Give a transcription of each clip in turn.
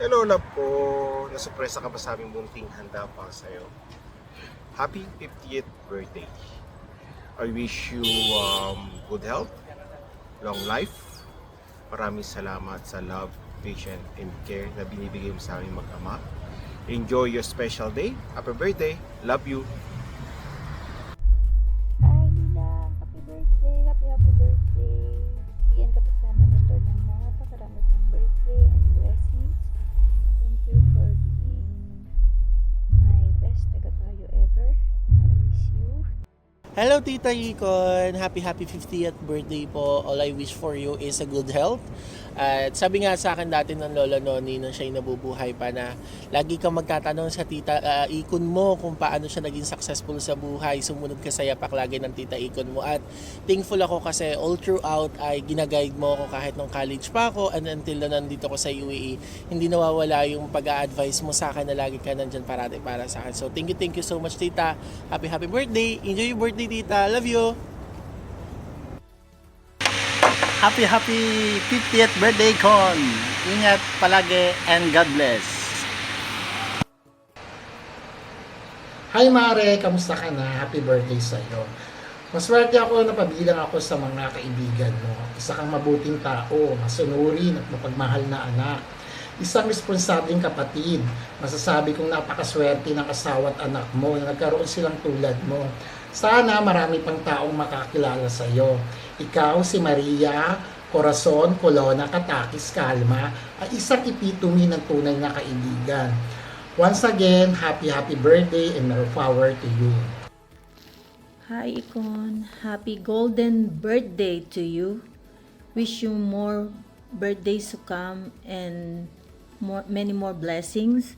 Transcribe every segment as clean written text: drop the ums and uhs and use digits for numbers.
Hello love ko, nasurpresa ka ba sa aming munting handa pa sa'yo? Happy 50th birthday. I wish you good health, long life. Maraming salamat sa love, patience, and care na binibigay mo sa aming mag-ama. Enjoy your special day. Happy birthday. Love you. Hi, Lila. Happy birthday. Happy birthday. Bigyan ka pa sana ng Lord ng napakarami pang birthday and blessings. Thank you for being my best tagapayo ever. I miss you. Hello Tita Icon! Happy 50th birthday po. All I wish for you is a good health. At sabi nga sa akin dati ng Lola Noni nang siya'y nabubuhay pa na lagi kang magtatanong sa Tita Icon mo kung paano siya naging successful sa buhay. Sumunod ka sa yapak lagi ng Tita Icon mo. At thankful ako kasi all throughout ay ginaguide mo ako kahit nung college pa ako and until na nandito ko sa UAE. Hindi nawawala yung pag-a-advise mo sa akin na lagi ka nandyan parati para sa akin. So thank you so much Tita. Happy birthday. Enjoy your birthday Tita. Love you. Happy 50th birthday, Con! Ingat palagi and God bless! Hi Mare, kamusta ka na? Happy birthday sa iyo. Maswerte ako na pabilang ako sa mga kaibigan mo. Isa kang mabuting tao, masunurin at mapagmahal na anak. Isang responsableng kapatid. Masasabi kong napakaswerte ng asawa at anak mo na nagkaroon silang tulad mo. Sana marami pang taong makakilala sa iyo. Ikaw, si Maria Corazon Colona Katakis Calma, ay isang epitome ng tunay na kaibigan. Once again, happy birthday and more power to you. Hi, Icon. Happy golden birthday to you. Wish you more birthdays to come and many more blessings.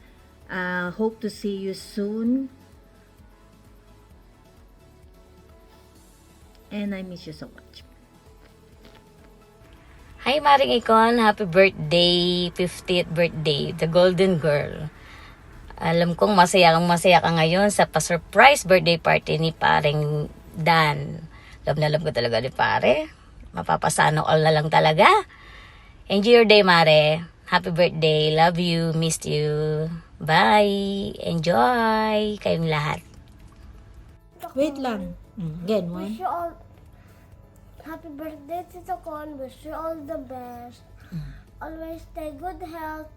Hope to see you soon. And I miss you so much. Hi Maring Icon, happy birthday, 50th birthday, the golden girl. Alam kong masaya ka ngayon sa pa-surprise birthday party ni paring Dan. Love na love ko talaga ni pare. Mapapasano all na lang talaga. Enjoy your day, Mare. Happy birthday, love you, missed you. Bye, enjoy kayong lahat. Wait lang. Again, one. Wish you all happy birthday, Tito Con. Wish you all the best. Always stay good health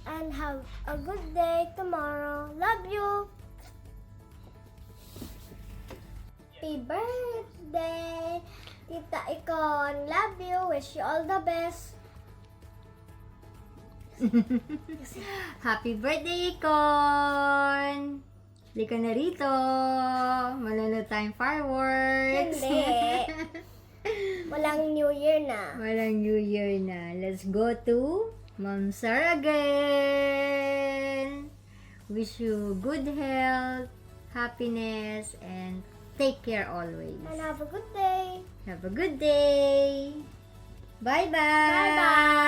and have a good day tomorrow. Love you. Happy birthday, Tita Icon. Love you. Wish you all the best. Happy birthday, Icon! Halika na rito. Manonood tayong fireworks. Hindi. Walang New Year na. Walang New Year na. Let's go to Ma'am Sarah again. Wish you good health, happiness, and take care always. And have a good day. Have a good day. Bye-bye. Bye-bye.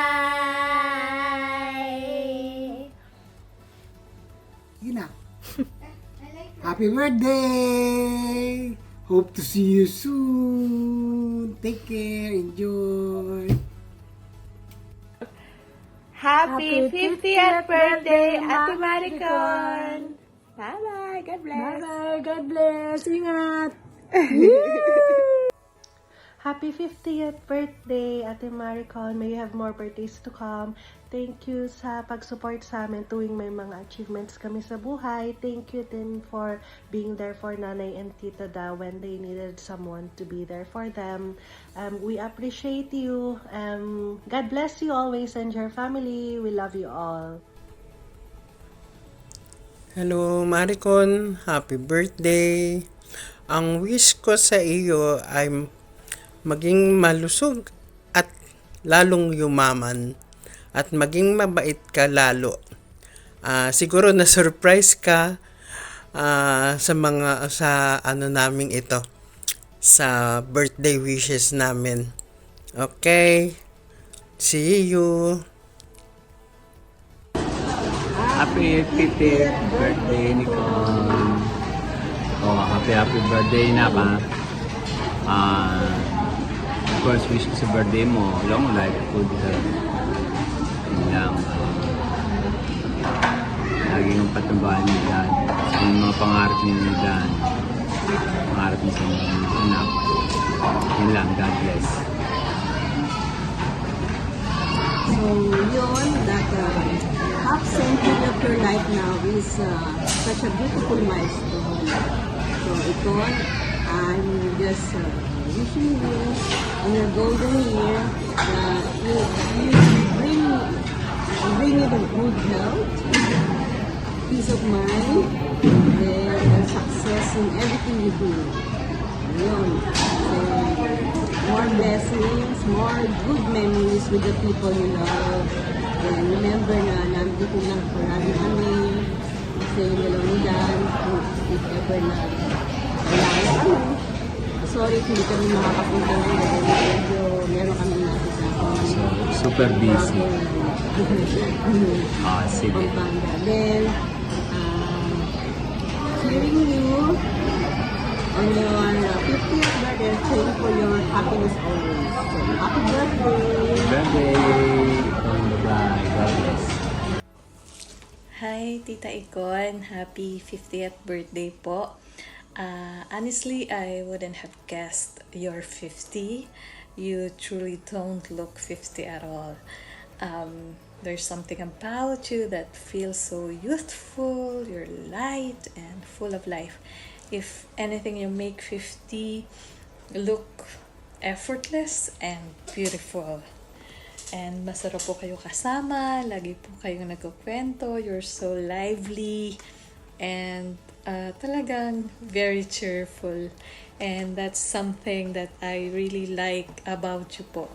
Yun na. Happy birthday! Hope to see you soon. Take care. Enjoy. Happy 50th birthday, Ate Maricon. Bye-bye. God bless. Bye-bye. God bless. Ingat. Happy 50th birthday, Ate Maricon. May you have more birthdays to come. Thank you sa pag-support sa amin tuwing may mga achievements kami sa buhay. Thank you din for being there for Nanay and Tita Da when they needed someone to be there for them. We appreciate you. God bless you always and your family. We love you all. Hello Maricon, happy birthday. Ang wish ko sa iyo ay maging malusog at lalong yumaman at maging mabait ka lalo. Siguro na surprise ka sa ano naming ito, sa birthday wishes namin. Okay, see you. Happy 50th birthday, Nicole! Oh, happy birthday na ba? Of course, wish ko sa birthday mo, long life, good health. Yun lang. yung patnubahan ni Dan. Yung mga pangarap niya ni Dan. Pangarap niya sa mga anak. Yun lang, God bless. So, yun, that half century of your life now is such a beautiful milestone. So, Icon, I'm just wishing you in your golden year that you bring you the good health, peace of mind, and success in everything you do. Yun. So, more blessings, more good memories with the people you love. And remember na nandito lang parang kami sa yung dalawa ni Dan, if ever na kailangan kami. Sorry kung hindi kami makakapunta ng medyo meron kami natin sa Super busy. Sige. Then, hearing you on your 50th birthday, thank you for your happiness always. So, happy birthday! Bye-bye. God bless. Hi, Tita Icon. Happy 50th birthday po. Honestly, I wouldn't have guessed you're 50. You truly don't look 50 at all. There's something about you that feels so youthful, you're light and full of life. If anything, you make 50 look effortless and beautiful. And masarap po kayo kasama, lagi po kayong nagkukwento, you're so lively, and talagang very cheerful. And that's something that I really like about you po.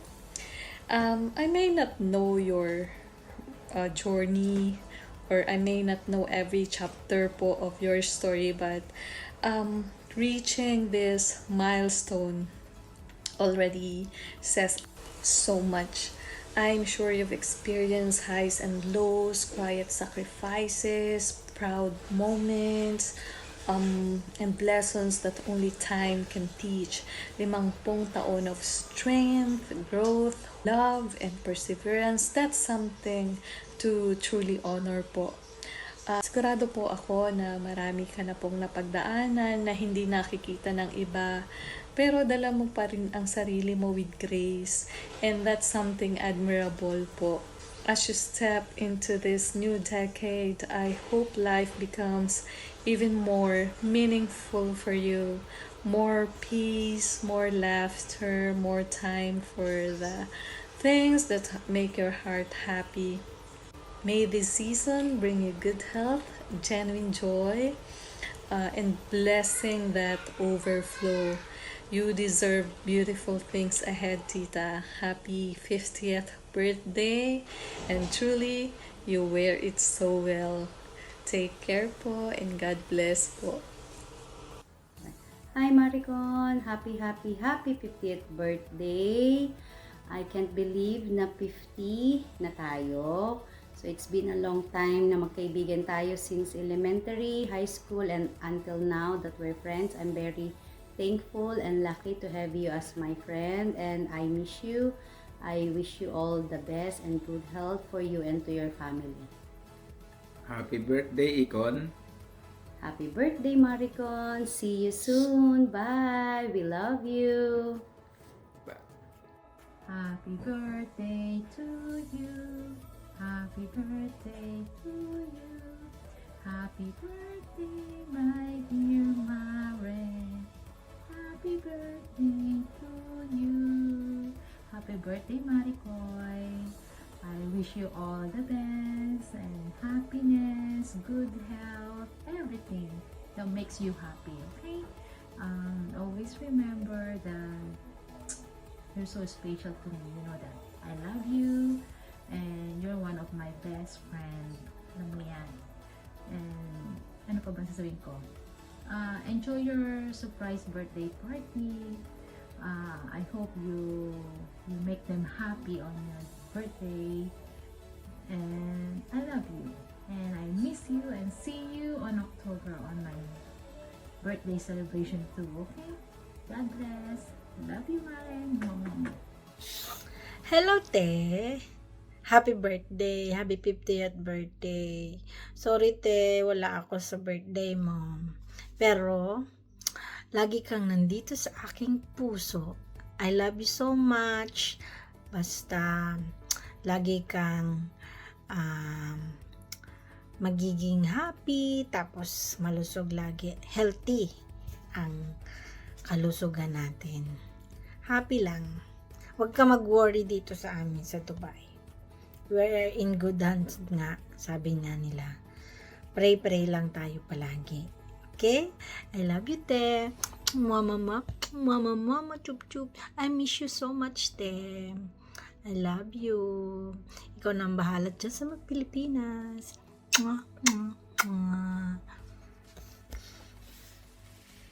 I may not know your journey, or I may not know every chapter po of your story, but reaching this milestone already says so much. I'm sure you've experienced highs and lows, quiet sacrifices, proud moments, and lessons that only time can teach. 50 taon of strength, growth, love, and perseverance. That's something to truly honor po. Sigurado po ako na marami ka na pong napagdaanan na hindi nakikita ng iba, pero dala mo pa rin ang sarili mo with grace, and that's something admirable po. As you step into this new decade, I hope life becomes even more meaningful for you. More peace, more laughter, more time for the things that make your heart happy. May this season bring you good health, genuine joy, and blessing that overflow. You deserve beautiful things ahead, Tita. Happy 50th birthday, and truly, you wear it so well. Take care po, and God bless po. Hi Maricon! Happy 50th birthday! I can't believe na 50 na tayo. So it's been a long time na magkaibigan tayo since elementary, high school, and until now that we're friends. I'm very thankful and lucky to have you as my friend, and I miss you. I wish you all the best and good health for you and to your family. Happy birthday, Icon! Happy birthday, Maricon! See you soon! Bye! We love you! Happy birthday to you! Happy birthday to you! Happy birthday, my dear Mare! Happy birthday to you! Happy birthday, Maricoy! I wish you all the best and happiness, good health, everything that makes you happy, okay? Always remember that you're so special to me. You know that I love you and you're one of my best friends. Alam mo yan. And ano pa ba sasabihin ko? Enjoy your surprise birthday party. I hope you make them happy on your birthday, and I love you and I miss you, and see you on October on my birthday celebration too, okay? God bless. Love you, Maren. Hello, Te. Happy birthday. Happy 50th birthday. Sorry te, wala ako sa birthday mo. Pero, lagi kang nandito sa aking puso. I love you so much. Basta, lagi kang magiging happy, tapos malusog lagi. Healthy ang kalusugan natin. Happy lang. Huwag ka mag-worry dito sa amin sa Dubai. We're in good hands nga, sabi nga nila. Pray lang tayo palagi. Okay? I love you, te. Mama, chup. I miss you so much, te. I love you. Ikaw nang bahala dyan sa mga Pilipinas. Mwah.